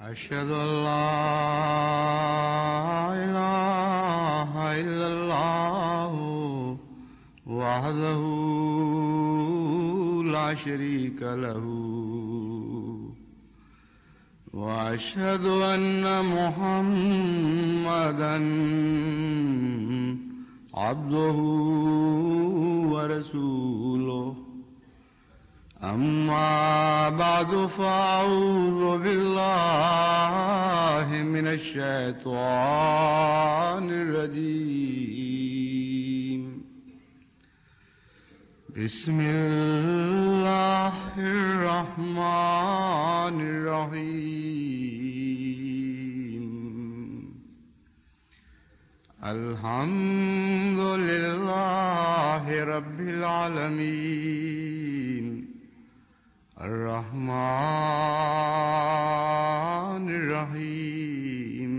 أشهد أن لا إله إلا الله وحده لا شريك له وأشهد أن محمدا عبده ورسوله أما بعد فأعوذ بالله من الشيطان الرجيم بسم الله الرحمن الرحيم الحمد لله رب العالمين الرحمن الرحيم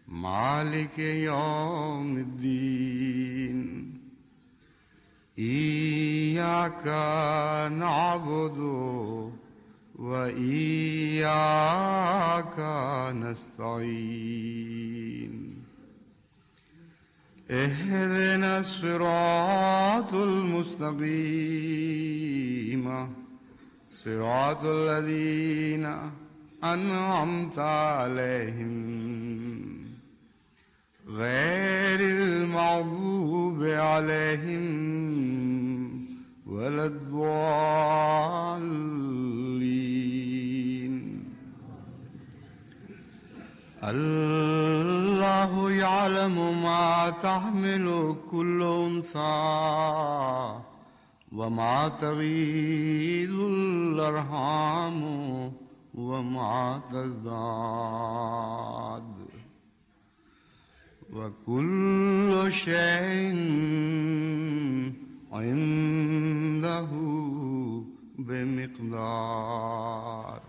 مالك يوم الدين إياك نعبد وإياك نستعين اهدنا الصراط المستقيم صراط الذين أنعمت عليهم غير المغضوب عليهم ولا الضالين. الله يعلم ما تحمل كل أنثى وما تغيض الأرحام وما تزداد وكل شيء عنده بمقدار.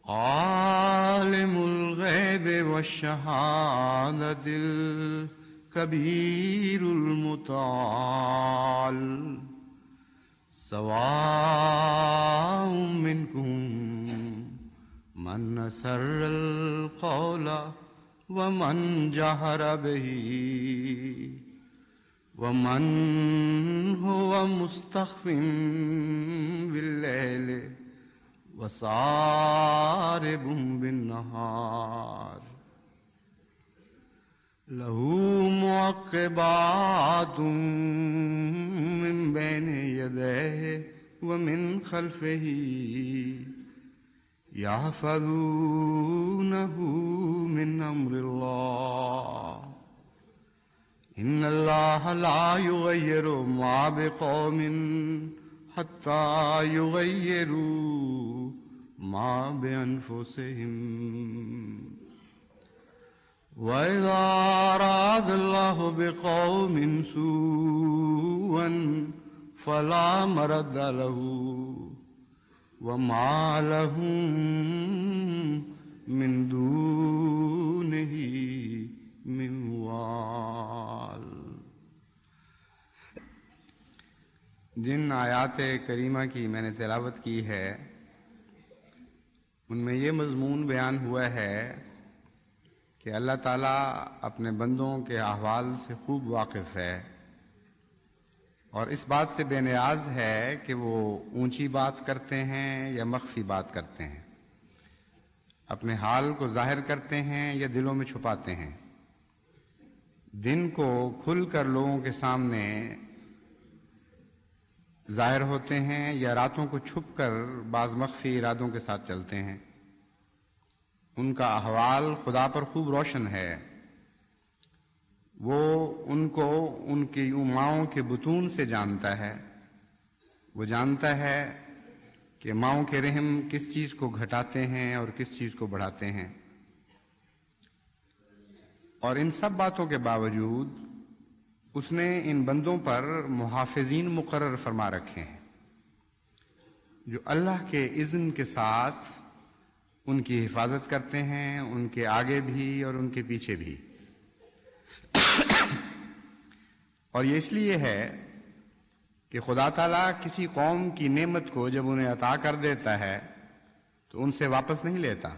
عالم الغيب والشهادة الكبير المتعال سواء منكم من أسر القول ومن جهر به ومن هو مستخف بالليل وسارب بالنهار له معقبات من بين يديه ومن خلفه يحفظونه من أمر الله إن الله لا يغير ما بقوم حتى يغيروا ما بأنفسهم وإذا أراد الله بقوم سوءا فلا مرد له وما لهم من دونه من وال. جن آیات کریمہ کی میں نے تلاوت کی ہے ان میں یہ مضمون بیان ہوا ہے کہ اللہ تعالیٰ اپنے بندوں کے احوال سے خوب واقف ہے اور اس بات سے بے نیاز ہے کہ وہ اونچی بات کرتے ہیں یا مخفی بات کرتے ہیں، اپنے حال کو ظاہر کرتے ہیں یا دلوں میں چھپاتے ہیں، دن کو کھل کر لوگوں کے سامنے ظاہر ہوتے ہیں یا راتوں کو چھپ کر بعض مخفی ارادوں کے ساتھ چلتے ہیں. ان کا احوال خدا پر خوب روشن ہے. وہ ان کو ان کی ماؤں کے بطون سے جانتا ہے. وہ جانتا ہے کہ ماؤں کے رحم کس چیز کو گھٹاتے ہیں اور کس چیز کو بڑھاتے ہیں. اور ان سب باتوں کے باوجود اس نے ان بندوں پر محافظین مقرر فرما رکھے ہیں جو اللہ کے اذن کے ساتھ ان کی حفاظت کرتے ہیں، ان کے آگے بھی اور ان کے پیچھے بھی. اور یہ اس لیے ہے کہ خدا تعالیٰ کسی قوم کی نعمت کو جب انہیں عطا کر دیتا ہے تو ان سے واپس نہیں لیتا،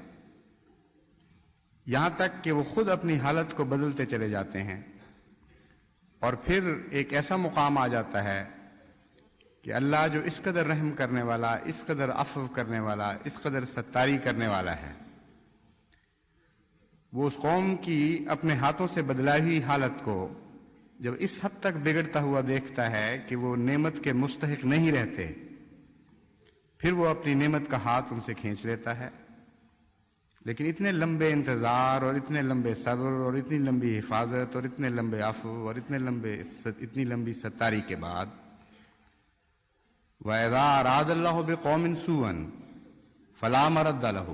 یہاں تک کہ وہ خود اپنی حالت کو بدلتے چلے جاتے ہیں، اور پھر ایک ایسا مقام آ جاتا ہے کہ اللہ جو اس قدر رحم کرنے والا، اس قدر عفو کرنے والا، اس قدر ستاری کرنے والا ہے، وہ اس قوم کی اپنے ہاتھوں سے بدلائی ہوئی حالت کو جب اس حد تک بگڑتا ہوا دیکھتا ہے کہ وہ نعمت کے مستحق نہیں رہتے، پھر وہ اپنی نعمت کا ہاتھ ان سے کھینچ لیتا ہے۔ لیکن اتنے لمبے انتظار اور اتنے لمبے صبر اور اتنی لمبی حفاظت اور اتنے لمبے عفو اور اتنی لمبی ستاری کے بعد وَإِذَا أَرَادَ اللَّهُ بِقَوْمٍ سُوءًا فَلَا مَرَدَّ لَهُ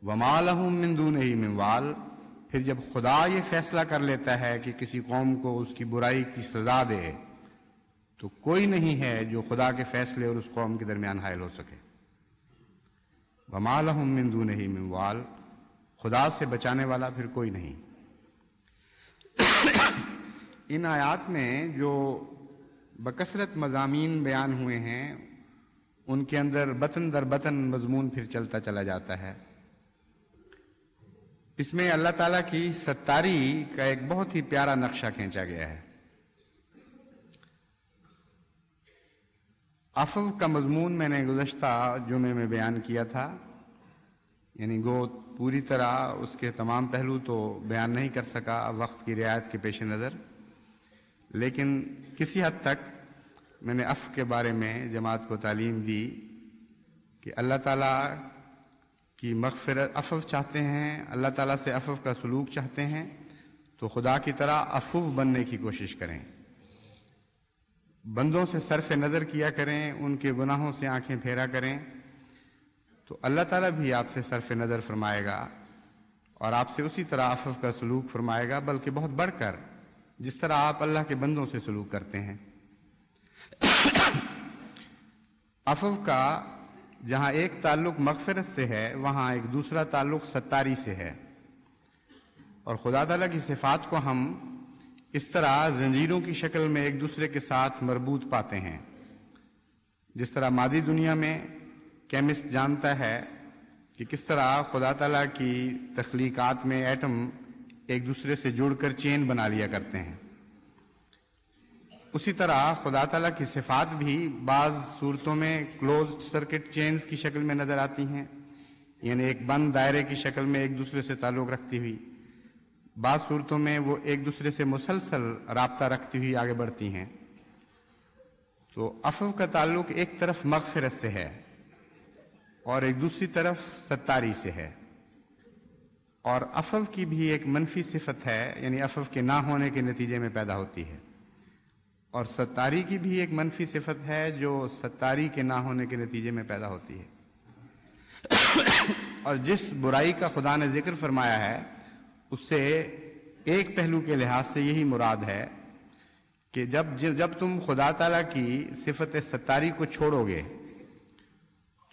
وَمَا لَهُم مِّن دُونِهِ مِن وَالٍ، پھر جب خدا یہ فیصلہ کر لیتا ہے کہ کسی قوم کو اس کی برائی کی سزا دے، تو کوئی نہیں ہے جو خدا کے فیصلے اور اس قوم کے درمیان حائل ہو سکے۔ وَمَا لَهُم مِّن دُونِهِ مِن وَالٍ، خدا سے بچانے والا پھر کوئی نہیں۔ ان آیات میں جو بکثرت مضامین بیان ہوئے ہیں، ان کے اندر بطن در بطن مضمون پھر چلتا چلا جاتا ہے۔ اس میں اللہ تعالیٰ کی ستاری کا ایک بہت ہی پیارا نقشہ کھینچا گیا ہے۔ عفو کا مضمون میں نے گزشتہ جمعے میں بیان کیا تھا، یعنی گو پوری طرح اس کے تمام پہلو تو بیان نہیں کر سکا وقت کی رعایت کے پیش نظر، لیکن کسی حد تک میں نے عفو کے بارے میں جماعت کو تعلیم دی کہ اللہ تعالیٰ کی مغفرت، عفو چاہتے ہیں، اللہ تعالیٰ سے عفو کا سلوک چاہتے ہیں، تو خدا کی طرح عفو بننے کی کوشش کریں، بندوں سے صرف نظر کیا کریں، ان کے گناہوں سے آنکھیں پھیرا کریں، تو اللہ تعالیٰ بھی آپ سے صرف نظر فرمائے گا اور آپ سے اسی طرح عفو کا سلوک فرمائے گا، بلکہ بہت بڑھ کر جس طرح آپ اللہ کے بندوں سے سلوک کرتے ہیں۔ عفو کا جہاں ایک تعلق مغفرت سے ہے، وہاں ایک دوسرا تعلق ستاری سے ہے، اور خدا تعالیٰ کی صفات کو ہم اس طرح زنجیروں کی شکل میں ایک دوسرے کے ساتھ مربوط پاتے ہیں۔ جس طرح مادی دنیا میں کیمسٹ جانتا ہے کہ کس طرح خدا تعالیٰ کی تخلیقات میں ایٹم ایک دوسرے سے جڑ کر چین بنا لیا کرتے ہیں، اسی طرح خدا تعالیٰ کی صفات بھی بعض صورتوں میں کلوزڈ سرکٹ چینز کی شکل میں نظر آتی ہیں، یعنی ایک بند دائرے کی شکل میں ایک دوسرے سے تعلق رکھتی ہوئی، بعض صورتوں میں وہ ایک دوسرے سے مسلسل رابطہ رکھتی ہوئی آگے بڑھتی ہیں۔ تو عفو کا تعلق ایک طرف مغفرت سے ہے اور ایک دوسری طرف ستاری سے ہے، اور عفو کی بھی ایک منفی صفت ہے، یعنی عفو کے نہ ہونے کے نتیجے میں پیدا ہوتی ہے، اور ستاری کی بھی ایک منفی صفت ہے جو ستاری کے نہ ہونے کے نتیجے میں پیدا ہوتی ہے۔ اور جس برائی کا خدا نے ذکر فرمایا ہے، اس سے ایک پہلو کے لحاظ سے یہی مراد ہے کہ جب تم خدا تعالیٰ کی صفت ستاری کو چھوڑو گے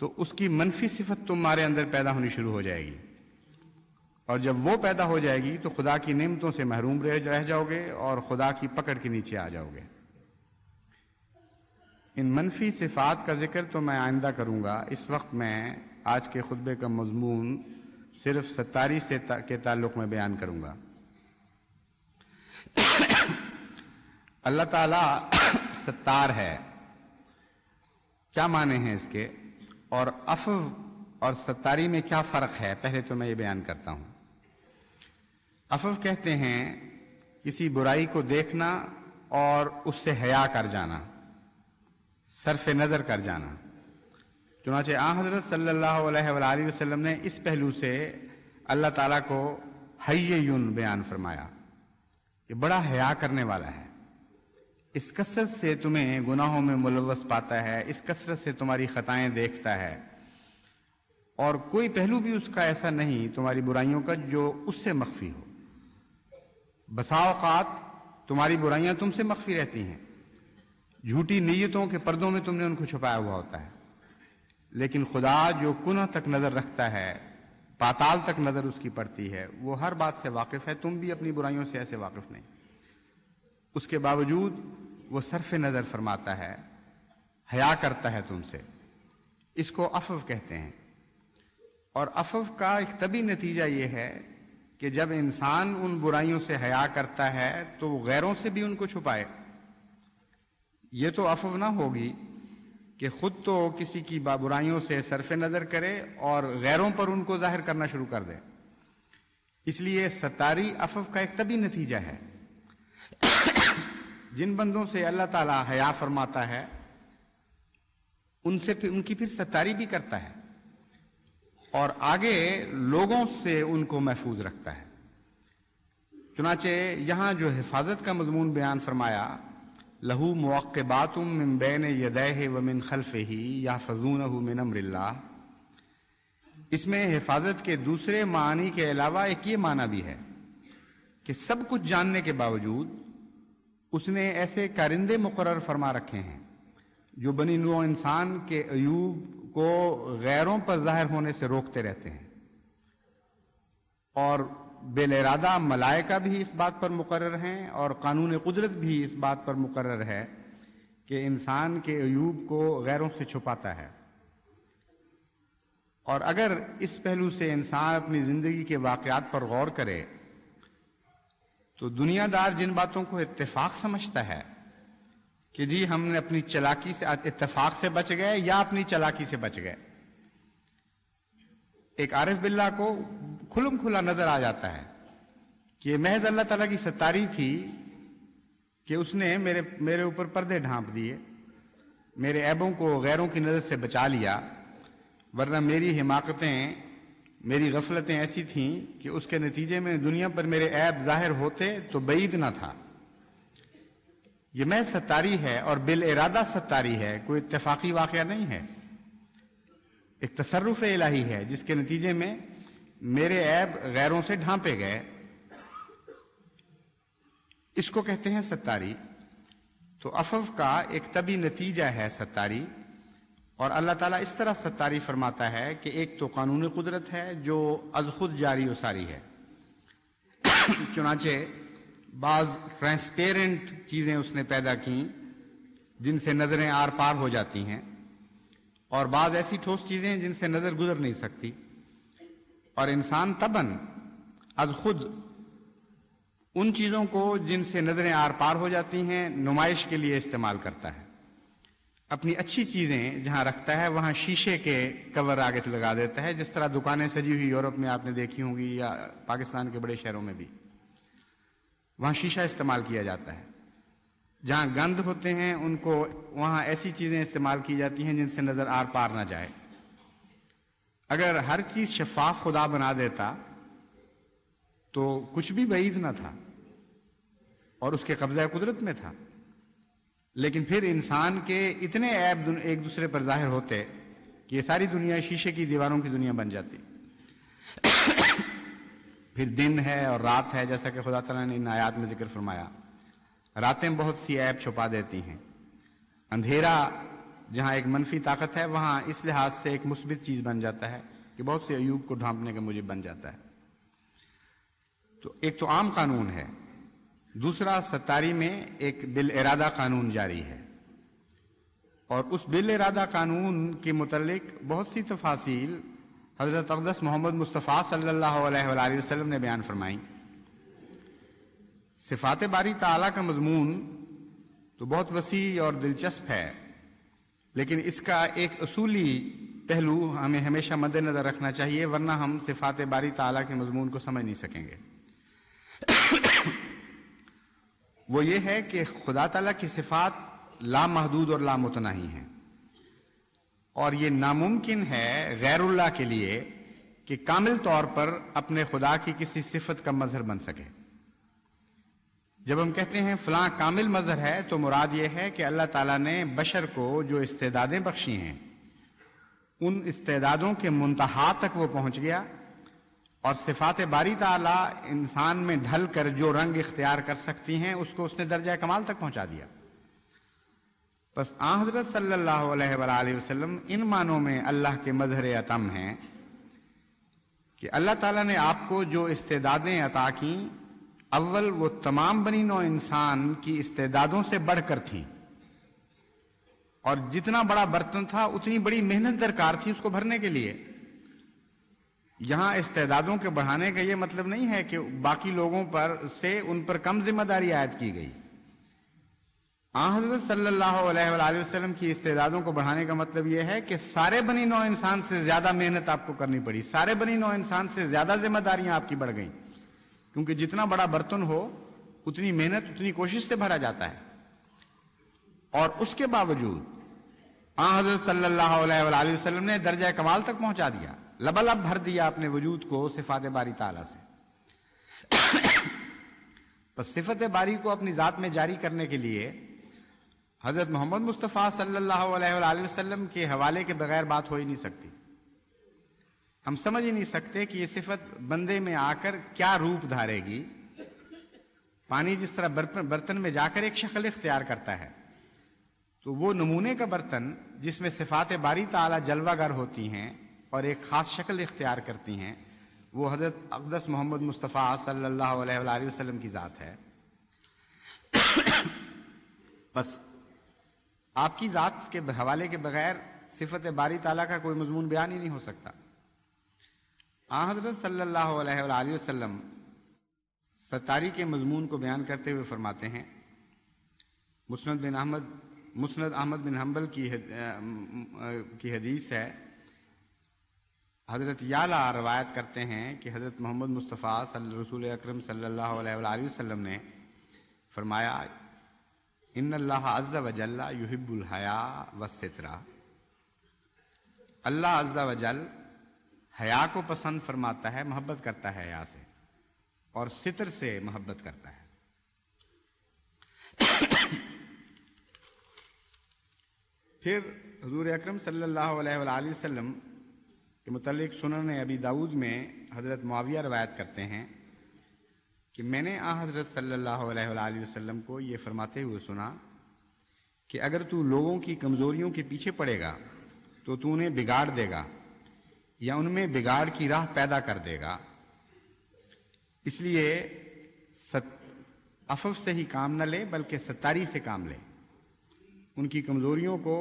تو اس کی منفی صفت تمہارے اندر پیدا ہونی شروع ہو جائے گی، اور جب وہ پیدا ہو جائے گی تو خدا کی نعمتوں سے محروم رہ جاؤ گے اور خدا کی پکڑ کے نیچے آ جاؤ گے۔ ان منفی صفات کا ذکر تو میں آئندہ کروں گا، اس وقت میں آج کے خطبے کا مضمون صرف ستاری سے کے تعلق میں بیان کروں گا۔ اللہ تعالیٰ ستار ہے، کیا معنی ہیں اس کے، اور عفو اور ستاری میں کیا فرق ہے، پہلے تو میں یہ بیان کرتا ہوں۔ عفو کہتے ہیں کسی برائی کو دیکھنا اور اس سے حیا کر جانا، صرف نظر کر جانا۔ چنانچہ حضرت صلی اللہ علیہ وآلہ وسلم نے اس پہلو سے اللہ تعالیٰ کو حیّن بیان فرمایا کہ بڑا حیا کرنے والا ہے، اس کثرت سے تمہیں گناہوں میں ملوث پاتا ہے، اس کثرت سے تمہاری خطائیں دیکھتا ہے، اور کوئی پہلو بھی اس کا ایسا نہیں تمہاری برائیوں کا جو اس سے مخفی ہو۔ بسا اوقات تمہاری برائیاں تم سے مخفی رہتی ہیں، جھوٹی نیتوں کے پردوں میں تم نے ان کو چھپایا ہوا ہوتا ہے، لیکن خدا جو کنہ تک نظر رکھتا ہے، پاتال تک نظر اس کی پڑتی ہے، وہ ہر بات سے واقف ہے، تم بھی اپنی برائیوں سے ایسے واقف نہیں، اس کے باوجود وہ صرف نظر فرماتا ہے، حیا کرتا ہے تم سے، اس کو عفو کہتے ہیں۔ اور عفو کا ایک طبی نتیجہ یہ ہے کہ جب انسان ان برائیوں سے حیا کرتا ہے تو وہ غیروں سے بھی ان کو چھپائے. یہ تو عفو نہ ہوگی کہ خود تو کسی کی برائیوں سے صرف نظر کرے اور غیروں پر ان کو ظاہر کرنا شروع کر دے. اس لیے ستاری عفو کا ایک طبی نتیجہ ہے. جن بندوں سے اللہ تعالیٰ حیا فرماتا ہے ان کی پھر ستاری بھی کرتا ہے اور آگے لوگوں سے ان کو محفوظ رکھتا ہے. چنانچہ یہاں جو حفاظت کا مضمون بیان فرمایا، لہو معقبات من بین یدیہ ومن خلفہ یحفظونہ من امر اللہ، اس میں حفاظت کے دوسرے معنی کے علاوہ ایک یہ معنی بھی ہے کہ سب کچھ جاننے کے باوجود اس نے ایسے کارندے مقرر فرما رکھے ہیں جو بنی نوع انسان کے عیوب کو غیروں پر ظاہر ہونے سے روکتے رہتے ہیں. اور بالارادہ ملائکہ بھی اس بات پر مقرر ہیں اور قانون قدرت بھی اس بات پر مقرر ہے کہ انسان کے عیوب کو غیروں سے چھپاتا ہے. اور اگر اس پہلو سے انسان اپنی زندگی کے واقعات پر غور کرے تو دنیا دار جن باتوں کو اتفاق سمجھتا ہے کہ جی ہم نے اپنی چالاکی سے اتفاق سے بچ گئے یا اپنی چالاکی سے بچ گئے، ایک عارف باللہ کو کھلم کھلا نظر آ جاتا ہے کہ یہ محض اللہ تعالیٰ کی ستاری تھی کہ اس نے میرے اوپر پردے ڈھانپ دیے، میرے عیبوں کو غیروں کی نظر سے بچا لیا، ورنہ میری حماقتیں، میری غفلتیں ایسی تھیں کہ اس کے نتیجے میں دنیا پر میرے عیب ظاہر ہوتے تو بعید نہ تھا. یہ محض ستاری ہے اور بالارادہ ستاری ہے، کوئی اتفاقی واقعہ نہیں ہے، ایک تصرف الہی ہے جس کے نتیجے میں میرے عیب غیروں سے ڈھانپے گئے. اس کو کہتے ہیں ستاری. تو عفو کا ایک طبی نتیجہ ہے ستاری. اور اللہ تعالیٰ اس طرح ستاری فرماتا ہے کہ ایک تو قانون قدرت ہے جو از خود جاری و ساری ہے. چنانچہ بعض ٹرانسپیرنٹ چیزیں اس نے پیدا کی جن سے نظریں آر پار ہو جاتی ہیں، اور بعض ایسی ٹھوس چیزیں جن سے نظر گزر نہیں سکتی، اور انسان طبعاً از خود ان چیزوں کو جن سے نظریں آر پار ہو جاتی ہیں نمائش کے لیے استعمال کرتا ہے. اپنی اچھی چیزیں جہاں رکھتا ہے وہاں شیشے کے کور آگے سے لگا دیتا ہے، جس طرح دکانیں سجی ہوئی یورپ میں آپ نے دیکھی ہوں گی یا پاکستان کے بڑے شہروں میں بھی، وہاں شیشہ استعمال کیا جاتا ہے. جہاں گند ہوتے ہیں ان کو وہاں ایسی چیزیں استعمال کی جاتی ہیں جن سے نظر آر پار نہ جائے. اگر ہر چیز شفاف خدا بنا دیتا تو کچھ بھی بعید نہ تھا اور اس کے قبضہ قدرت میں تھا. لیکن پھر انسان کے اتنے عیب ایک دوسرے پر ظاہر ہوتے کہ یہ ساری دنیا شیشے کی دیواروں کی دنیا بن جاتی. پھر دن ہے اور رات ہے، جیسا کہ خدا تعالیٰ نے ان آیات میں ذکر فرمایا. راتیں بہت سی عیب چھپا دیتی ہیں. اندھیرا جہاں ایک منفی طاقت ہے وہاں اس لحاظ سے ایک مثبت چیز بن جاتا ہے کہ بہت سے عیوب کو ڈھانپنے کا موجب بن جاتا ہے. تو ایک تو عام قانون ہے، دوسرا ستاری میں ایک بالارادہ قانون جاری ہے، اور اس بالارادہ قانون کے متعلق بہت سی تفاصیل حضرت اقدس محمد مصطفیٰ صلی اللہ علیہ وآلہ وسلم نے بیان فرمائیں. صفات باری تعالیٰ کا مضمون تو بہت وسیع اور دلچسپ ہے، لیکن اس کا ایک اصولی پہلو ہمیں ہمیشہ مد نظر رکھنا چاہیے، ورنہ ہم صفات باری تعالیٰ کے مضمون کو سمجھ نہیں سکیں گے. وہ یہ ہے کہ خدا تعالیٰ کی صفات لامحدود اور لامتناہی ہیں، اور یہ ناممکن ہے غیر اللہ کے لیے کہ کامل طور پر اپنے خدا کی کسی صفت کا مظہر بن سکے. جب ہم کہتے ہیں فلاں کامل مظہر ہے تو مراد یہ ہے کہ اللہ تعالیٰ نے بشر کو جو استعدادیں بخشی ہیں ان استعدادوں کے منتہا تک وہ پہنچ گیا، اور صفات باری تعالیٰ انسان میں ڈھل کر جو رنگ اختیار کر سکتی ہیں اس کو اس نے درجہ کمال تک پہنچا دیا. بس آن حضرت صلی اللہ علیہ وآلہ وسلم ان معنوں میں اللہ کے مظہر اتم ہیں کہ اللہ تعالیٰ نے آپ کو جو استعدادیں عطا کیں اول وہ تمام بنی نوع انسان کی استعدادوں سے بڑھ کر تھیں، اور جتنا بڑا برتن تھا اتنی بڑی محنت درکار تھی اس کو بھرنے کے لیے. یہاں استعدادوں کے بڑھانے کا یہ مطلب نہیں ہے کہ باقی لوگوں پر سے ان پر کم ذمہ داری عائد کی گئی. حضرت صلی اللہ علیہ وآلہ وسلم کی استعدادوں کو بڑھانے کا مطلب یہ ہے کہ سارے بنی نوع انسان سے زیادہ محنت آپ کو کرنی پڑی، سارے بنی نوع انسان سے زیادہ ذمہ داریاں آپ کی بڑھ گئیں، کیونکہ جتنا بڑا برتن ہو اتنی محنت اتنی کوشش سے بھرا جاتا ہے. اور اس کے باوجود حضرت صلی اللہ علیہ وآلہ وسلم نے درجہ کمال تک پہنچا دیا، لبالب بھر دیا اپنے وجود کو صفات باری تعالیٰ سے. پس صفت باری کو اپنی ذات میں جاری کرنے کے لیے حضرت محمد مصطفیٰ صلی اللہ علیہ وآلہ وسلم کے حوالے کے بغیر بات ہو ہی نہیں سکتی. ہم سمجھ ہی نہیں سکتے کہ یہ صفت بندے میں آ کر کیا روپ دھارے گی. پانی جس طرح برتن میں جا کر ایک شکل اختیار کرتا ہے، تو وہ نمونے کا برتن جس میں صفات باری تعالیٰ جلوہ گر ہوتی ہیں اور ایک خاص شکل اختیار کرتی ہیں، وہ حضرت اقدس محمد مصطفیٰ صلی اللہ علیہ وآلہ وسلم کی ذات ہے. بس آپ کی ذات کے حوالے کے بغیر صفت باری تعالیٰ کا کوئی مضمون بیان ہی نہیں ہو سکتا. حضرت صلی اللہ علیہ وآلہ وسلم ستاری کے مضمون کو بیان کرتے ہوئے فرماتے ہیں، مسند احمد بن حنبل کی حدیث ہے، حضرت یعلا روایت کرتے ہیں کہ حضرت محمد مصطفیٰ رسول اکرم صلی اللہ علیہ وآلہ وسلم نے فرمایا، ان اللہ عز و جل یحب الحیاء والستر. اللہ عز و جل حیا کو پسند فرماتا ہے، محبت کرتا ہے حیا سے، اور ستر سے محبت کرتا ہے. پھر حضور اکرم صلی اللہ علیہ وآلہ وسلم کے متعلق سنن ابی داؤد میں حضرت معاویہ روایت کرتے ہیں کہ میں نے حضرت صلی اللہ علیہ وآلہ وسلم کو یہ فرماتے ہوئے سنا کہ اگر تو لوگوں کی کمزوریوں کے پیچھے پڑے گا تو تو انہیں بگاڑ دے گا یا ان میں بگاڑ کی راہ پیدا کر دے گا. اس لیے عفو سے ہی کام نہ لے بلکہ ستاری سے کام لے. ان کی کمزوریوں کو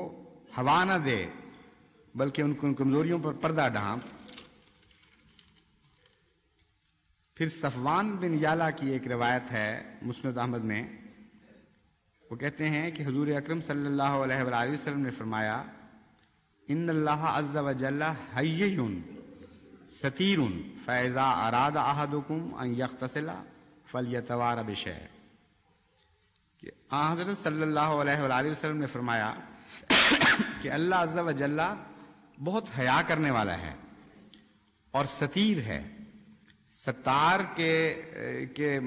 ہوا نہ دے بلکہ ان کمزوریوں پر پردہ ڈھانپ. پھر صفوان بن یعلا کی ایک روایت ہے مسند احمد میں، وہ کہتے ہیں کہ حضور اکرم صلی اللہ علیہ وآلہ وسلم نے فرمایا، ان اللہ عز و جل حی ستیر فاذا اراد احدکم ان یغتسل فلیتوار بشیء. کہ حضرت صلی اللہ علیہ وآلہ وسلم نے فرمایا کہ اللہ عز و جل بہت حیا کرنے والا ہے اور ستیر ہے. ستار کے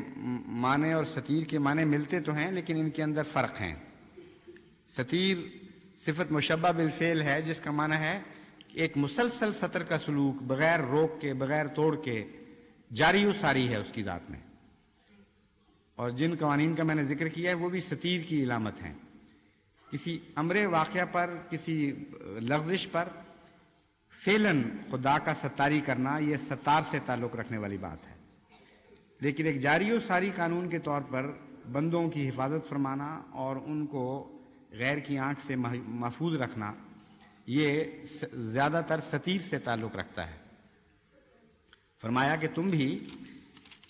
معنی اور ستیر کے معنی ملتے تو ہیں لیکن ان کے اندر فرق ہیں. ستیر صفت مشبہ بالفعل ہے جس کا معنی ہے کہ ایک مسلسل سطر کا سلوک بغیر روک کے بغیر توڑ کے جاری و ساری ہے اس کی ذات میں. اور جن قوانین کا میں نے ذکر کیا ہے وہ بھی ستیر کی علامت ہیں. کسی امر واقعہ پر، کسی لغزش پر فعلاً خدا کا ستاری کرنا یہ ستار سے تعلق رکھنے والی بات ہے، لیکن ایک جاری و ساری قانون کے طور پر بندوں کی حفاظت فرمانا اور ان کو غیر کی آنکھ سے محفوظ رکھنا یہ زیادہ تر ستیر سے تعلق رکھتا ہے. فرمایا کہ تم بھی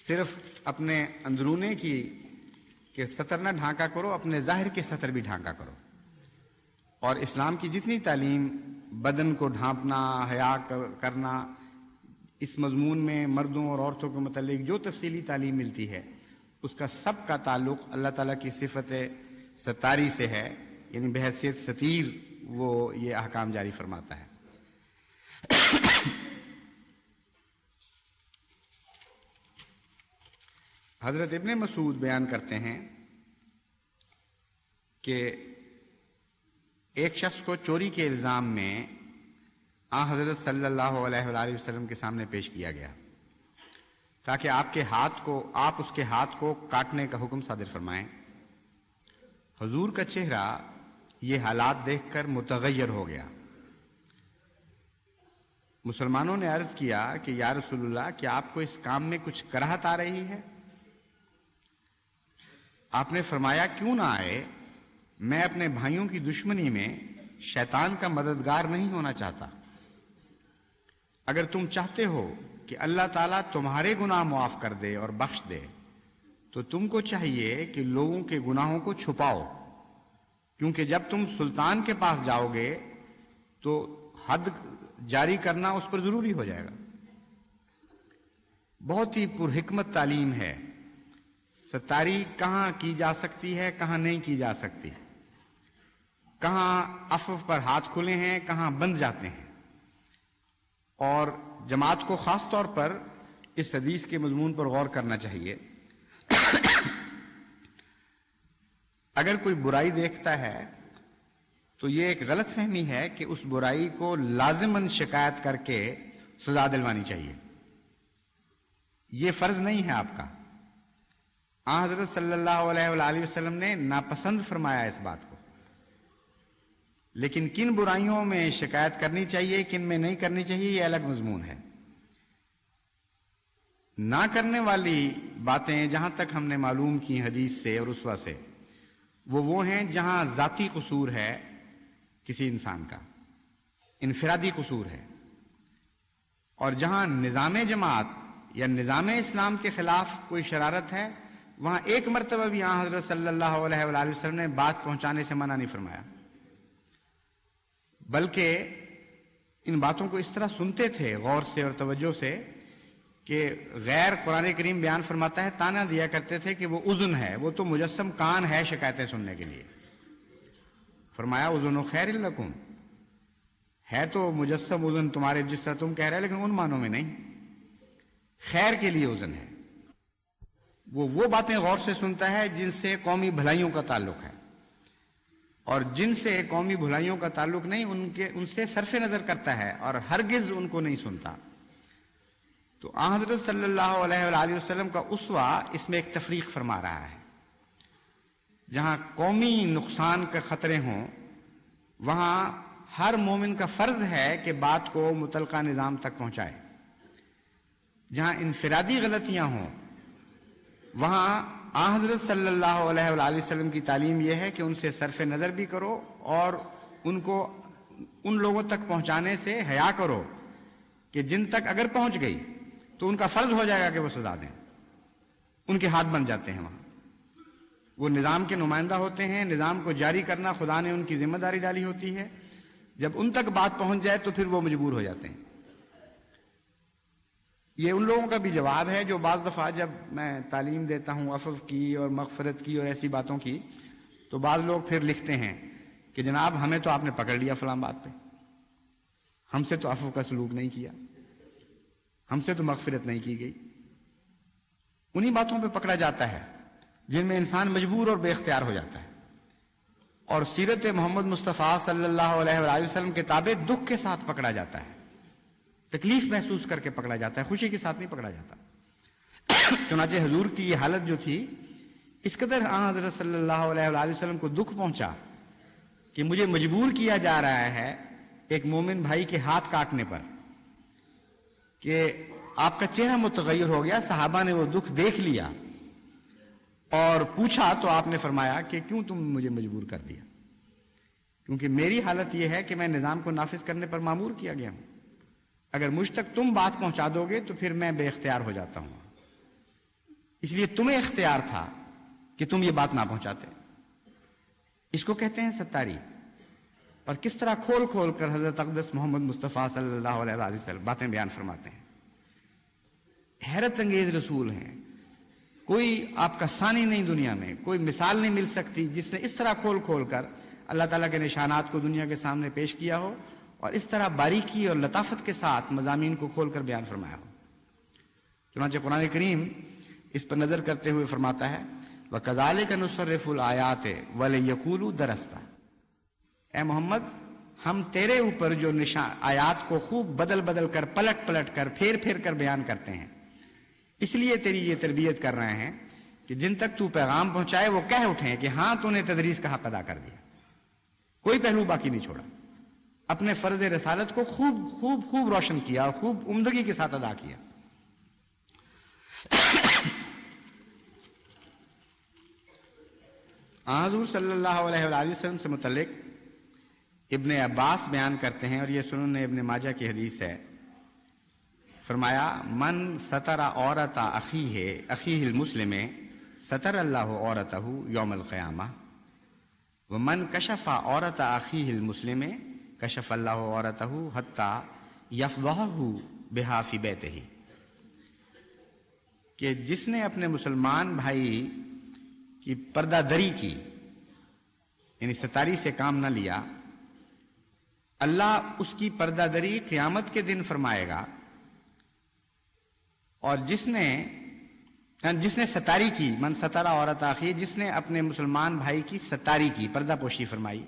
صرف اپنے اندرونے کے سطر نہ ڈھانکا کرو، اپنے ظاہر کے سطر بھی ڈھانکا کرو. اور اسلام کی جتنی تعلیم بدن کو ڈھانپنا، حیا کرنا، اس مضمون میں مردوں اور عورتوں کے متعلق جو تفصیلی تعلیم ملتی ہے اس کا سب کا تعلق اللہ تعالیٰ کی صفت ستاری سے ہے. یعنی بحیثیت ستیر وہ یہ احکام جاری فرماتا ہے. حضرت ابن مسعود بیان کرتے ہیں کہ ایک شخص کو چوری کے الزام میں حضرت صلی اللہ علیہ وآلہ وسلم کے سامنے پیش کیا گیا تاکہ آپ اس کے ہاتھ کو کاٹنے کا حکم صادر فرمائیں. حضور کا چہرہ یہ حالات دیکھ کر متغیر ہو گیا. مسلمانوں نے عرض کیا کہ یا رسول اللہ، کیا آپ کو اس کام میں کچھ کراہت آ رہی ہے؟ آپ نے فرمایا، کیوں نہ آئے، میں اپنے بھائیوں کی دشمنی میں شیطان کا مددگار نہیں ہونا چاہتا. اگر تم چاہتے ہو کہ اللہ تعالیٰ تمہارے گناہ معاف کر دے اور بخش دے تو تم کو چاہیے کہ لوگوں کے گناہوں کو چھپاؤ، کیونکہ جب تم سلطان کے پاس جاؤ گے تو حد جاری کرنا اس پر ضروری ہو جائے گا۔ بہت ہی پرحکمت تعلیم ہے۔ ستاری کہاں کی جا سکتی ہے، کہاں نہیں کی جا سکتی، کہاں عفو پر ہاتھ کھلے ہیں، کہاں بند جاتے ہیں، اور جماعت کو خاص طور پر اس حدیث کے مضمون پر غور کرنا چاہیے۔ اگر کوئی برائی دیکھتا ہے تو یہ ایک غلط فہمی ہے کہ اس برائی کو لازماً شکایت کر کے سزا دلوانی چاہیے۔ یہ فرض نہیں ہے آپ کا۔ حضرت صلی اللہ علیہ وآلہ وسلم نے ناپسند فرمایا اس بات کو، لیکن کن برائیوں میں شکایت کرنی چاہیے، کن میں نہیں کرنی چاہیے، یہ الگ مضمون ہے۔ نہ کرنے والی باتیں جہاں تک ہم نے معلوم کی حدیث سے اور اسوہ سے، وہ ہیں جہاں ذاتی قصور ہے کسی انسان کا، انفرادی قصور ہے، اور جہاں نظام جماعت یا نظام اسلام کے خلاف کوئی شرارت ہے، وہاں ایک مرتبہ بھی حضرت صلی اللہ علیہ وآلہ وسلم نے بات پہنچانے سے منع نہیں فرمایا، بلکہ ان باتوں کو اس طرح سنتے تھے غور سے اور توجہ سے کہ غیر قرآن کریم بیان فرماتا ہے تانا دیا کرتے تھے کہ وہ اذن ہے، وہ تو مجسم کان ہے شکایتیں سننے کے لیے۔ فرمایا اذن خیر لکم، ہے تو مجسم اذن تمہارے جس طرح تم کہہ رہے لیکن ان معنوں میں نہیں، خیر کے لیے اذن ہے۔ وہ باتیں غور سے سنتا ہے جن سے قومی بھلائیوں کا تعلق ہے، اور جن سے قومی بھلائیوں کا تعلق نہیں ان سے صرف نظر کرتا ہے اور ہرگز ان کو نہیں سنتا۔ تو حضرت صلی اللہ علیہ وآلہ وسلم کا اسوہ اس میں ایک تفریق فرما رہا ہے۔ جہاں قومی نقصان کے خطرے ہوں وہاں ہر مومن کا فرض ہے کہ بات کو متعلقہ نظام تک پہنچائے۔ جہاں انفرادی غلطیاں ہوں وہاں حضرت صلی اللہ علیہ وآلہ وسلم کی تعلیم یہ ہے کہ ان سے صرف نظر بھی کرو اور ان کو ان لوگوں تک پہنچانے سے حیا کرو کہ جن تک اگر پہنچ گئی تو ان کا فرض ہو جائے گا کہ وہ سزا دیں، ان کے ہاتھ بن جاتے ہیں۔ وہاں وہ نظام کے نمائندہ ہوتے ہیں، نظام کو جاری کرنا خدا نے ان کی ذمہ داری ڈالی ہوتی ہے، جب ان تک بات پہنچ جائے تو پھر وہ مجبور ہو جاتے ہیں۔ یہ ان لوگوں کا بھی جواب ہے جو بعض دفعہ جب میں تعلیم دیتا ہوں عفو کی اور مغفرت کی اور ایسی باتوں کی تو بعض لوگ پھر لکھتے ہیں کہ جناب ہمیں تو آپ نے پکڑ لیا فلاں بات پہ، ہم سے تو عفو کا سلوک نہیں کیا، ہم سے تو مغفرت نہیں کی گئی۔ انہی باتوں پہ پکڑا جاتا ہے جن میں انسان مجبور اور بے اختیار ہو جاتا ہے، اور سیرت محمد مصطفیٰ صلی اللہ علیہ وآلہ وسلم کے تابع دکھ کے ساتھ پکڑا جاتا ہے، تکلیف محسوس کر کے پکڑا جاتا ہے، خوشی کے ساتھ نہیں پکڑا جاتا۔ چنانچہ حضور کی یہ حالت جو تھی، اس قدر حضرت صلی اللہ علیہ وآلہ وسلم کو دکھ پہنچا کہ مجھے مجبور کیا جا رہا ہے ایک مومن بھائی کے ہاتھ کاٹنے پر، کہ آپ کا چہرہ متغیر ہو گیا۔ صحابہ نے وہ دکھ دیکھ لیا اور پوچھا تو آپ نے فرمایا کہ کیوں تم مجھے مجبور کر دیا، کیونکہ میری حالت یہ ہے کہ میں نظام کو نافذ کرنے پر مامور کیا گیا ہوں، اگر مجھ تک تم بات پہنچا دو گے تو پھر میں بے اختیار ہو جاتا ہوں، اس لیے تمہیں اختیار تھا کہ تم یہ بات نہ پہنچاتے۔ اس کو کہتے ہیں ستاری، اور کس طرح کھول کھول کر حضرت اقدس محمد مصطفیٰ صلی اللہ علیہ وآلہ وسلم باتیں بیان فرماتے ہیں۔ حیرت انگیز رسول ہیں، کوئی آپ کا ثانی نہیں دنیا میں، کوئی مثال نہیں مل سکتی جس نے اس طرح کھول کھول کر اللہ تعالیٰ کے نشانات کو دنیا کے سامنے پیش کیا ہو اور اس طرح باریکی اور لطافت کے ساتھ مضامین کو کھول کر بیان فرمایا ہو۔ چنانچہ قرآن کریم اس پر نظر کرتے ہوئے فرماتا ہے وَكَذَلِكَ نُصَرِّفُ الْآيَاتِ وَلِيَقُولُوا دَرَسْتَ، اے محمد ہم تیرے اوپر جو آیات کو خوب بدل بدل کر پلٹ پلٹ کر پھیر پھیر کر بیان کرتے ہیں، اس لیے تیری یہ تربیت کر رہے ہیں کہ جن تک تو پیغام پہنچائے وہ کہہ اٹھیں کہ ہاں تو نے تدریس کا حق ادا کر دیا، کوئی پہلو باقی نہیں چھوڑا، اپنے فرض رسالت کو خوب خوب خوب روشن کیا اور خوب عمدگی کے ساتھ ادا کیا۔ حضور صلی اللہ علیہ وآلہ وسلم سے متعلق ابن عباس بیان کرتے ہیں، اور یہ سنن ابن ماجہ کی حدیث ہے فرمایا من ستر عورت اخیہ المسلم ستر اللہ عورتہ یوم القیامہ ومن کشف عورت اخیہ المسلم کشف اللہ عورتہ حتی یفضحہ بہا فی بیتہ، کہ جس نے اپنے مسلمان بھائی کی پردہ دری کی، یعنی ستاری سے کام نہ لیا، اللہ اس کی پردہ دری قیامت کے دن فرمائے گا، اور جس نے ستاری کی، من سترہ عورت آخی، جس نے اپنے مسلمان بھائی کی ستاری کی، پردہ پوشی فرمائی،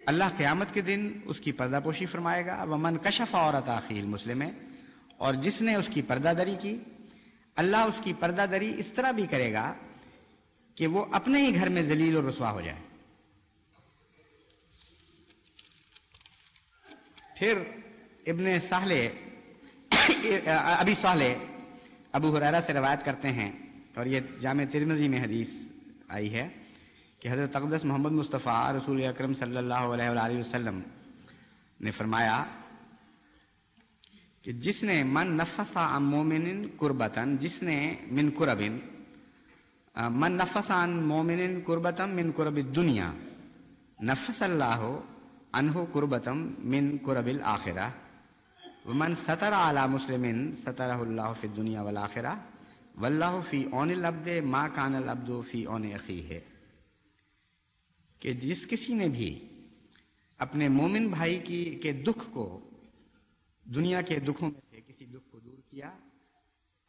اللہ قیامت کے دن اس کی پردہ پوشی فرمائے گا۔ ومن کشف عورت آخی المسلم، اور جس نے اس کی پردہ دری کی، اللہ اس کی پردہ دری اس طرح بھی کرے گا کہ وہ اپنے ہی گھر میں ذلیل اور رسوا ہو جائے۔ پھر ابن صالح ابی صالح ابو ہریرہ سے روایت کرتے ہیں، اور یہ جامع ترمذی میں حدیث آئی ہے کہ حضرت اقدس محمد مصطفیٰ رسول اکرم صلی اللہ علیہ وآلہ وسلم نے فرمایا کہ جس نے من نفس عن مومن کربتن، جس نے من کربن، من نفس عن مومن کربتن من کرب الدنیا نفس اللہ عنہ کربتن من کرب الآخرہ ومن ستر علی مسلم سترہ اللہ فی الدنیا والآخرہ واللہ فی عون العبد ما کان العبد فی عون اخیہ، کہ جس کسی نے بھی اپنے مومن بھائی کے دکھ کو، دنیا کے دکھوں میں سے کسی دکھ کو دور کیا،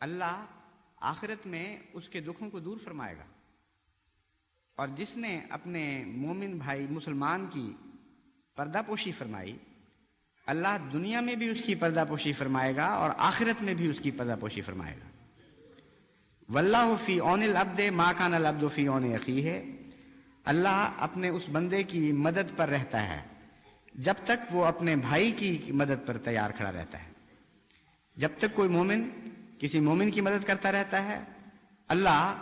اللہ آخرت میں اس کے دکھوں کو دور فرمائے گا، اور جس نے اپنے مومن بھائی مسلمان کی پردہ پوشی فرمائی، اللہ دنیا میں بھی اس کی پردہ پوشی فرمائے گا اور آخرت میں بھی اس کی پردہ پوشی فرمائے گا۔ واللہ فی عون العبد ما کان العبد فی عون اخیہ، اللہ اپنے اس بندے کی مدد پر رہتا ہے جب تک وہ اپنے بھائی کی مدد پر تیار کھڑا رہتا ہے۔ جب تک کوئی مومن کسی مومن کی مدد کرتا رہتا ہے، اللہ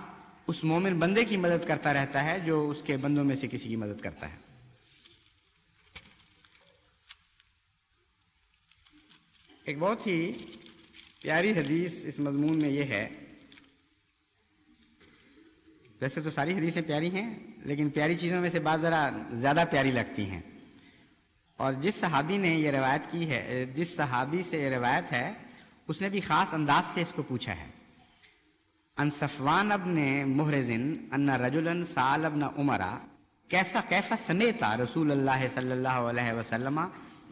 اس مومن بندے کی مدد کرتا رہتا ہے جو اس کے بندوں میں سے کسی کی مدد کرتا ہے۔ ایک بہت ہی پیاری حدیث اس مضمون میں یہ ہے، ویسے تو ساری حدیثیں پیاری ہیں لیکن پیاری چیزوں میں سے بعض ذرا زیادہ پیاری لگتی ہیں، اور جس صحابی نے یہ روایت کی ہے، جس صحابی سے یہ روایت ہے، اس نے بھی خاص انداز سے اس کو پوچھا ہے۔ ان صفوان ابن محرز ان رجلا سأل ابن عمر کیف سمعت رسول اللہ صلی اللہ علیہ وسلم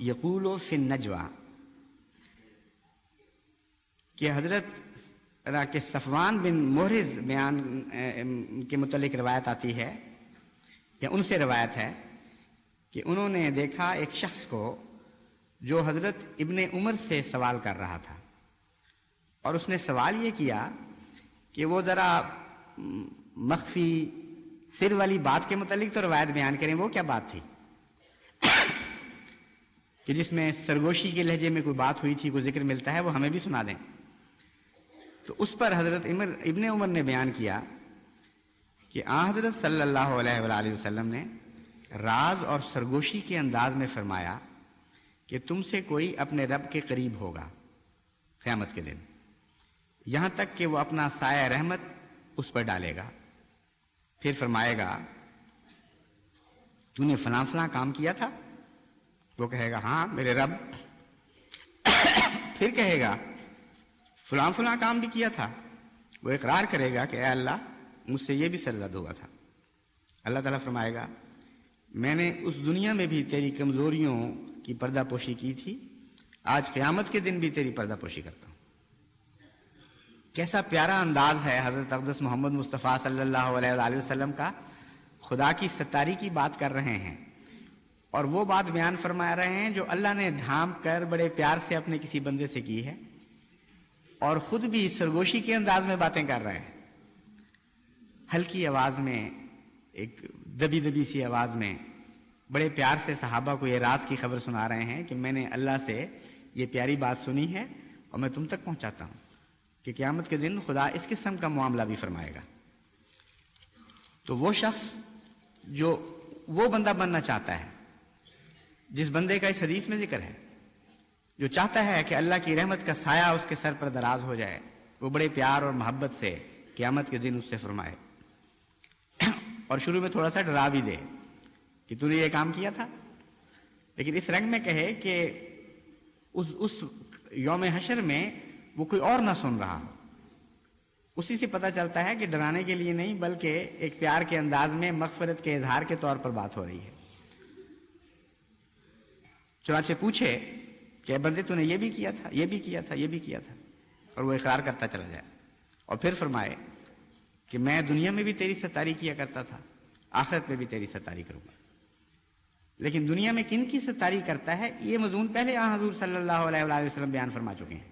یقول فی النجوى، کہ حضرت کہ صفوان بن محرز بیان کے متعلق روایت آتی ہے، یا ان سے روایت ہے کہ انہوں نے دیکھا ایک شخص کو جو حضرت ابن عمر سے سوال کر رہا تھا، اور اس نے سوال یہ کیا کہ وہ ذرا مخفی سر والی بات کے متعلق تو روایت بیان کریں، وہ کیا بات تھی کہ جس میں سرگوشی کے لہجے میں کوئی بات ہوئی تھی، کوئی ذکر ملتا ہے، وہ ہمیں بھی سنا دیں۔ تو اس پر حضرت ابن عمر نے بیان کیا کہ حضرت صلی اللہ علیہ وآلہ وسلم نے راز اور سرگوشی کے انداز میں فرمایا کہ تم سے کوئی اپنے رب کے قریب ہوگا قیامت کے دن، یہاں تک کہ وہ اپنا سایہ رحمت اس پر ڈالے گا، پھر فرمائے گا تو نے فلاں فلاں کام کیا تھا، وہ کہے گا ہاں میرے رب، پھر کہے گا فلاں فلاں کام بھی کیا تھا، وہ اقرار کرے گا کہ اے اللہ مجھ سے یہ بھی سرزد ہوا تھا۔ اللہ تعالیٰ فرمائے گا میں نے اس دنیا میں بھی تیری کمزوریوں کی پردہ پوشی کی تھی، آج قیامت کے دن بھی تیری پردہ پوشی کرتا ہوں۔ کیسا پیارا انداز ہے حضرت اقدس محمد مصطفیٰ صلی اللہ علیہ وآلہ وسلم کا، خدا کی ستاری کی بات کر رہے ہیں، اور وہ بات بیان فرما رہے ہیں جو اللہ نے ڈھانپ کر بڑے پیار سے اپنے کسی بندے سے کی ہے، اور خود بھی سرگوشی کے انداز میں باتیں کر رہے ہیں، ہلکی آواز میں، ایک دبی دبی سی آواز میں بڑے پیار سے صحابہ کو یہ راز کی خبر سنا رہے ہیں کہ میں نے اللہ سے یہ پیاری بات سنی ہے اور میں تم تک پہنچاتا ہوں کہ قیامت کے دن خدا اس قسم کا معاملہ بھی فرمائے گا۔ تو وہ شخص جو وہ بندہ بننا چاہتا ہے جس بندے کا اس حدیث میں ذکر ہے، جو چاہتا ہے کہ اللہ کی رحمت کا سایہ اس کے سر پر دراز ہو جائے، وہ بڑے پیار اور محبت سے قیامت کے دن اس سے فرمائے اور شروع میں تھوڑا سا ڈرا بھی دے کہ تو نے یہ کام کیا تھا، لیکن اس رنگ میں کہے کہ اس یوم حشر میں وہ کوئی اور نہ سن رہا ہو۔ اسی سے پتہ چلتا ہے کہ ڈرانے کے لیے نہیں بلکہ ایک پیار کے انداز میں مغفرت کے اظہار کے طور پر بات ہو رہی ہے۔ چنانچہ پوچھے کہ بندے تو نے یہ بھی کیا تھا، یہ بھی کیا تھا، یہ بھی کیا تھا، اور وہ اقرار کرتا چلا جائے، اور پھر فرمائے کہ میں دنیا میں بھی تیری ستاری کیا کرتا تھا، آخرت میں بھی تیری ستاری کروں گا۔ لیکن دنیا میں کن کی ستاری کرتا ہے، یہ مضمون پہلے حضور صلی اللہ علیہ وآلہ وسلم بیان فرما چکے ہیں۔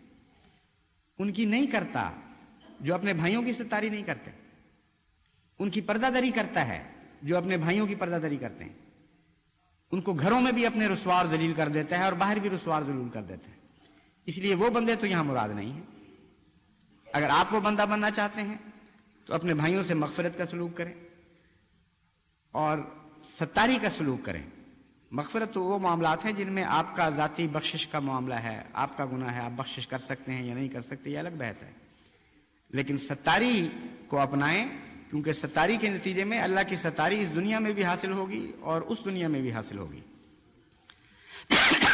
ان کی نہیں کرتا جو اپنے بھائیوں کی ستاری نہیں کرتے، ان کی پردہ دری کرتا ہے جو اپنے بھائیوں کی پردہ دری کرتے ہیں، ان کو گھروں میں بھی اپنے رسوا اور ذلیل کر دیتا ہے اور باہر بھی رسوا اور ذلیل کر دیتا ہے۔ اس لیے وہ بندے تو یہاں مراد نہیں ہیں۔ اگر آپ وہ بندہ بننا چاہتے ہیں تو اپنے بھائیوں سے مغفرت کا سلوک کریں اور ستاری کا سلوک کریں۔ مغفرت تو وہ معاملات ہیں جن میں آپ کا ذاتی بخشش کا معاملہ ہے، آپ کا گناہ ہے، آپ بخشش کر سکتے ہیں یا نہیں کر سکتے، یہ الگ بحث ہے۔ لیکن ستاری کو اپنائیں، کیونکہ ستاری کے نتیجے میں اللہ کی ستاری اس دنیا میں بھی حاصل ہوگی اور اس دنیا میں بھی حاصل ہوگی۔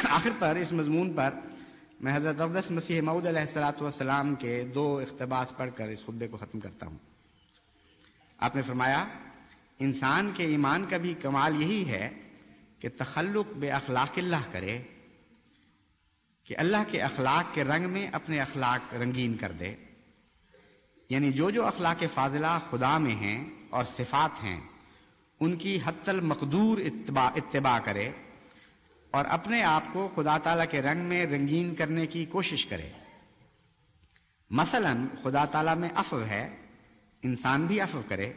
آخر پر اس مضمون پر میں حضرت اقدس مسیح موعود علیہ السلام کے 2 اقتباس پڑھ کر اس خطبے کو ختم کرتا ہوں۔ آپ نے فرمایا، انسان کے ایمان کا بھی کمال یہی ہے کہ تخلق بے اخلاق اللہ کرے، کہ اللہ کے اخلاق کے رنگ میں اپنے اخلاق رنگین کر دے، یعنی جو اخلاق فاضلہ خدا میں ہیں اور صفات ہیں ان کی حتی المقدور اتباع کرے اور اپنے آپ کو خدا تعالیٰ کے رنگ میں رنگین کرنے کی کوشش کرے۔ مثلا خدا تعالیٰ میں عفو ہے، انسان بھی عفو کرے،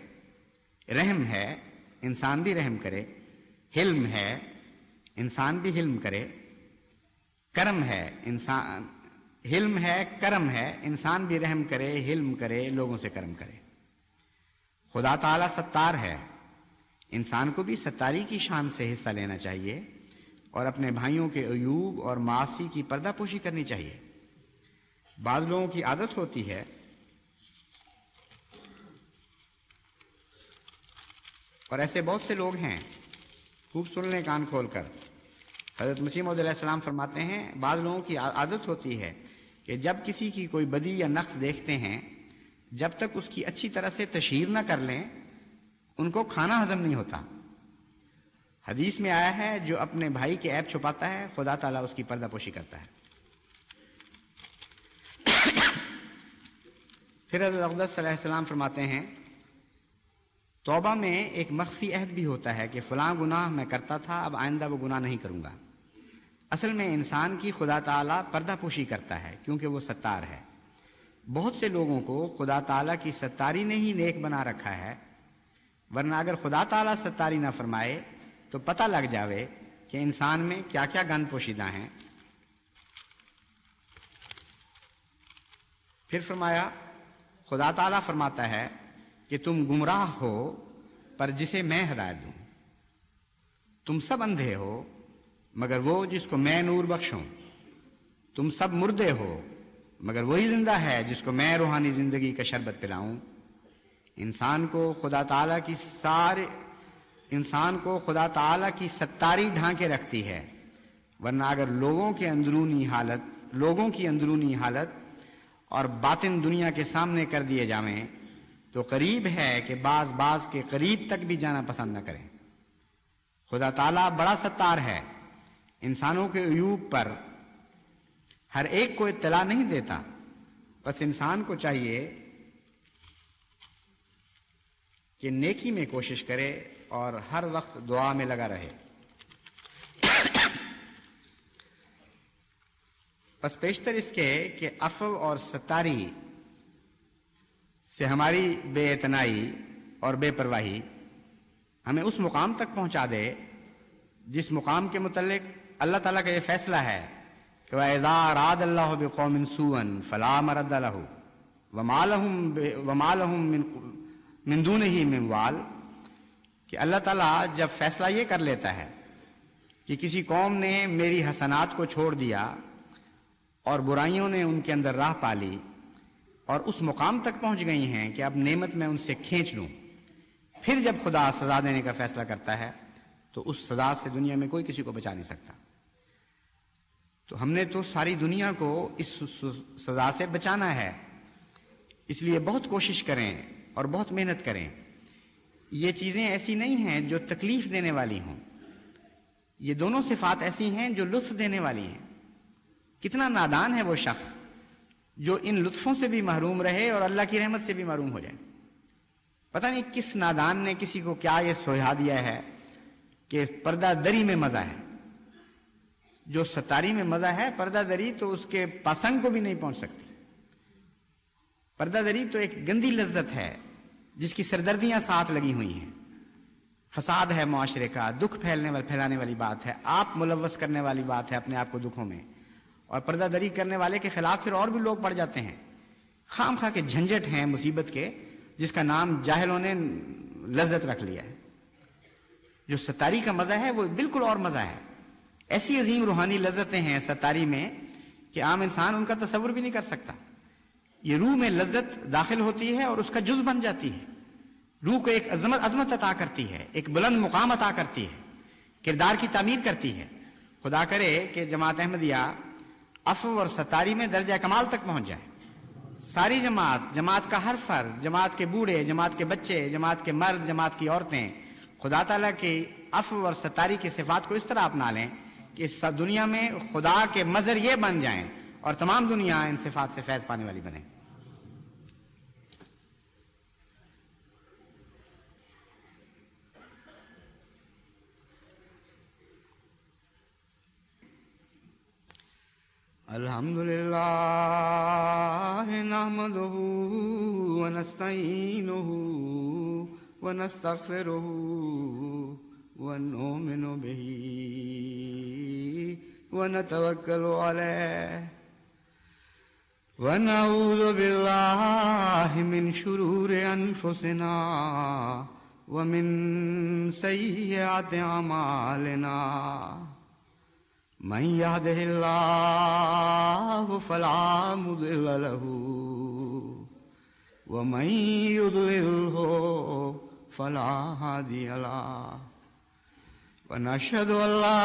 رحم ہے، انسان بھی رحم کرے، حلم ہے، انسان بھی حلم کرے، کرم ہے، حلم ہے، کرم ہے، انسان بھی رحم کرے، حلم کرے، لوگوں سے کرم کرے۔ خدا تعالیٰ ستار ہے، انسان کو بھی ستاری کی شان سے حصہ لینا چاہیے اور اپنے بھائیوں کے عیوب اور معاصی کی پردہ پوشی کرنی چاہیے۔ بعض لوگوں کی عادت ہوتی ہے اور ایسے بہت سے لوگ ہیں، خوب سن لیں کان کھول کر۔ حضرت مسیح موعود علیہ السلام فرماتے ہیں، بعض لوگوں کی عادت ہوتی ہے کہ جب کسی کی کوئی بدی یا نقص دیکھتے ہیں، جب تک اس کی اچھی طرح سے تشہیر نہ کر لیں ان کو کھانا ہضم نہیں ہوتا۔ حدیث میں آیا ہے، جو اپنے بھائی کے عیب چھپاتا ہے خدا تعالیٰ اس کی پردہ پوشی کرتا ہے۔ پھر حضرت اقدس صلی اللہ علیہ وسلم فرماتے ہیں، توبہ میں ایک مخفی عہد بھی ہوتا ہے کہ فلاں گناہ میں کرتا تھا، اب آئندہ وہ گناہ نہیں کروں گا۔ اصل میں انسان کی خدا تعالیٰ پردہ پوشی کرتا ہے کیونکہ وہ ستار ہے۔ بہت سے لوگوں کو خدا تعالیٰ کی ستاری نے ہی نیک بنا رکھا ہے، ورنہ اگر خدا تعالیٰ ستاری نہ فرمائے تو پتہ لگ جاوے کہ انسان میں کیا کیا گند پوشیدہ ہیں۔ پھر فرمایا، خدا تعالیٰ فرماتا ہے کہ تم گمراہ ہو پر جسے میں ہدایت دوں، تم سب اندھے ہو مگر وہ جس کو میں نور بخشوں، تم سب مردے ہو مگر وہی زندہ ہے جس کو میں روحانی زندگی کا شربت پلاؤں۔ انسان کو خدا تعالیٰ کی ستاری ڈھانکے رکھتی ہے، ورنہ اگر لوگوں کی اندرونی حالت اور باطن دنیا کے سامنے کر دیے جائیں تو قریب ہے کہ بعض کے قریب تک بھی جانا پسند نہ کریں۔ خدا تعالیٰ بڑا ستار ہے، انسانوں کے عیوب پر ہر ایک کو اطلاع نہیں دیتا، بس انسان کو چاہیے کہ نیکی میں کوشش کرے اور ہر وقت دعا میں لگا رہے۔ بس پیشتر اس کے کہ عفو اور ستاری سے ہماری بے اعتنائی اور بے پرواہی ہمیں اس مقام تک پہنچا دے جس مقام کے متعلق اللہ تعالیٰ کا یہ فیصلہ ہے کہ وَإِذَا أَرَادَ اللَّهُ بِقَوْمٍ سُوءًا فَلَا مَرَدَّ لَهُ وَمَا لَهُم مِّن دُونِهِ مِن وَالٍ، کہ اللہ تعالیٰ جب فیصلہ یہ کر لیتا ہے کہ کسی قوم نے میری حسنات کو چھوڑ دیا اور برائیوں نے ان کے اندر راہ پالی اور اس مقام تک پہنچ گئی ہیں کہ اب نعمت میں ان سے کھینچ لوں، پھر جب خدا سزا دینے کا فیصلہ کرتا ہے تو اس سزا سے دنیا میں کوئی کسی کو بچا نہیں سکتا۔ تو ہم نے تو ساری دنیا کو اس سزا سے بچانا ہے، اس لیے بہت کوشش کریں اور بہت محنت کریں۔ یہ چیزیں ایسی نہیں ہیں جو تکلیف دینے والی ہوں، یہ دونوں صفات ایسی ہیں جو لطف دینے والی ہیں۔ کتنا نادان ہے وہ شخص جو ان لطفوں سے بھی محروم رہے اور اللہ کی رحمت سے بھی محروم ہو جائے۔ پتہ نہیں کس نادان نے کسی کو کیا یہ سوجھا دیا ہے کہ پردہ دری میں مزہ ہے۔ جو ستاری میں مزہ ہے، پردہ دری تو اس کے پاسنگ کو بھی نہیں پہنچ سکتی۔ پردہ دری تو ایک گندی لذت ہے جس کی سردردیاں ساتھ لگی ہوئی ہیں، فساد ہے معاشرے کا، دکھ پھیلانے والی بات ہے، آپ ملوث کرنے والی بات ہے اپنے آپ کو دکھوں میں، اور پردہ دری کرنے والے کے خلاف پھر اور بھی لوگ پڑ جاتے ہیں۔ خام خواہ کے جھنجٹ ہیں مصیبت کے، جس کا نام جاہلوں نے لذت رکھ لیا ہے۔ جو ستاری کا مزہ ہے وہ بالکل اور مزہ ہے۔ ایسی عظیم روحانی لذتیں ہیں ستاری میں کہ عام انسان ان کا تصور بھی نہیں کر سکتا۔ یہ روح میں لذت داخل ہوتی ہے اور اس کا جز بن جاتی ہے، روح کو ایک عظمت عطا کرتی ہے، ایک بلند مقام عطا کرتی ہے، کردار کی تعمیر کرتی ہے۔ خدا کرے کہ جماعت احمدیہ عفو اور ستاری میں درجہ کمال تک پہنچ جائے۔ ساری جماعت کا ہر فرد، جماعت کے بوڑھے، جماعت کے بچے، جماعت کے مرد، جماعت کی عورتیں خدا تعالیٰ کی عفو اور ستاری کی صفات کو اس طرح اپنا لیں کہ اس دنیا میں خدا کے مظہر یہ بن جائیں اور تمام دنیا ان صفات سے فیض پانے والی بنے۔ الحمدللہ نحمدہ ونستعینہ ونستغفرہ ونؤمن بہ ونتوکل علیہ ونعوذ باللہ من شرور انفسنا ومن سیئات اعمالنا من يهده الله فلا مضل له ومن يضلله فلا هادي له ونشهد أن لا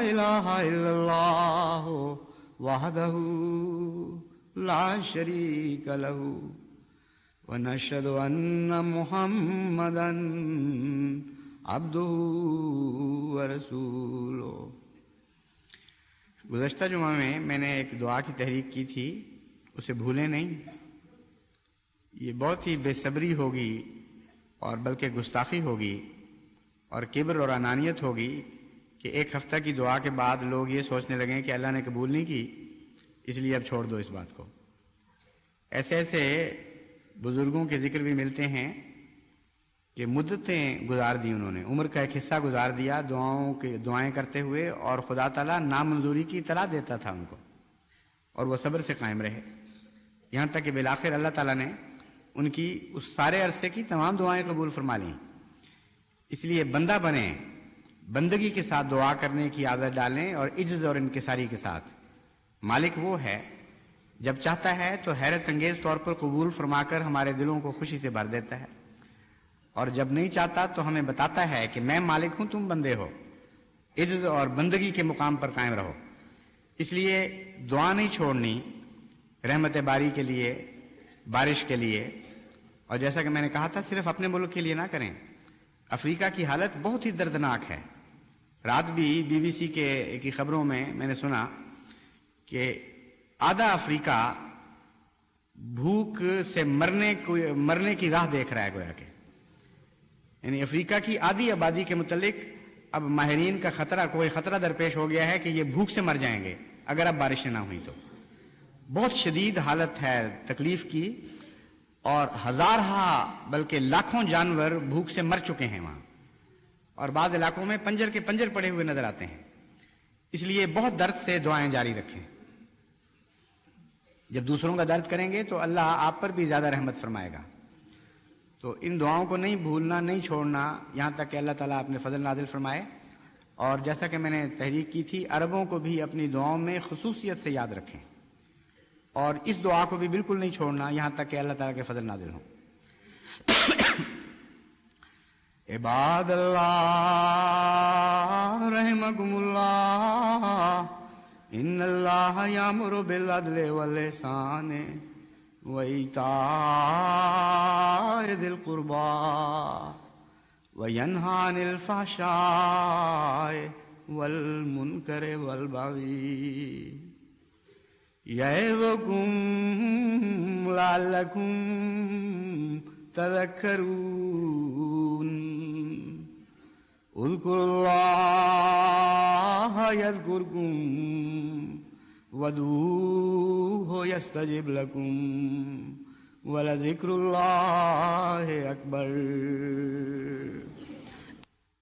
إله إلا الله وحده لا شريك له ونشهد أن محمدا عبدہ ورسولہ۔ گزشتہ جمعہ میں نے ایک دعا کی تحریک کی تھی، اسے بھولیں نہیں۔ یہ بہت ہی بے صبری ہوگی اور بلکہ گستاخی ہوگی اور کبر اور انانیت ہوگی کہ ایک ہفتہ کی دعا کے بعد لوگ یہ سوچنے لگیں کہ اللہ نے قبول نہیں کی، اس لیے اب چھوڑ دو اس بات کو۔ ایسے ایسے بزرگوں کے ذکر بھی ملتے ہیں کہ مدتیں گزار دی انہوں نے، عمر کا ایک حصہ گزار دیا دعائیں کرتے ہوئے، اور خدا تعالیٰ نامنظوری کی اطلاع دیتا تھا ان کو، اور وہ صبر سے قائم رہے، یہاں تک کہ بالآخر اللہ تعالیٰ نے ان کی اس سارے عرصے کی تمام دعائیں قبول فرما لیں۔ اس لیے بندہ بنیں، بندگی کے ساتھ دعا کرنے کی عادت ڈالیں اور عجز اور انکساری کے ساتھ۔ مالک وہ ہے جب چاہتا ہے تو حیرت انگیز طور پر قبول فرما کر ہمارے دلوں کو خوشی سے بھر دیتا ہے، اور جب نہیں چاہتا تو ہمیں بتاتا ہے کہ میں مالک ہوں، تم بندے ہو، عجز اور بندگی کے مقام پر قائم رہو۔ اس لیے دعا نہیں چھوڑنی رحمت باری کے لیے، بارش کے لیے، اور جیسا کہ میں نے کہا تھا صرف اپنے ملک کے لیے نہ کریں۔ افریقہ کی حالت بہت ہی دردناک ہے۔ رات بھی BBC کی خبروں میں نے سنا کہ آدھا افریقہ بھوک سے مرنے کی راہ دیکھ رہا ہے، گویا کہ یعنی افریقہ کی آدھی آبادی کے متعلق اب ماہرین کا کوئی خطرہ درپیش ہو گیا ہے کہ یہ بھوک سے مر جائیں گے اگر اب بارشیں نہ ہوئی تو۔ بہت شدید حالت ہے تکلیف کی، اور ہزارہا بلکہ لاکھوں جانور بھوک سے مر چکے ہیں وہاں، اور بعض علاقوں میں پنجر کے پنجر پڑے ہوئے نظر آتے ہیں۔ اس لیے بہت درد سے دعائیں جاری رکھیں۔ جب دوسروں کا درد کریں گے تو اللہ آپ پر بھی زیادہ رحمت فرمائے گا۔ تو ان دعاؤں کو نہیں بھولنا، نہیں چھوڑنا، یہاں تک کہ اللہ تعالیٰ اپنے فضل نازل فرمائے۔ اور جیسا کہ میں نے تحریک کی تھی، عربوں کو بھی اپنی دعاؤں میں خصوصیت سے یاد رکھیں، اور اس دعا کو بھی بالکل نہیں چھوڑنا یہاں تک کہ اللہ تعالیٰ کے فضل نازل ہوں۔ عباد اللہ رحمکم اللہ، ان اللہ یامر بالعدل والاحسان وایتاء ذی القربى وینہی عن الفحشاء والمنکر والبغی یعظکم لعلکم تذکرون اذکروا اللہ یذکرکم وادعوہ یستجب لکم ولذکر اللہ اکبر۔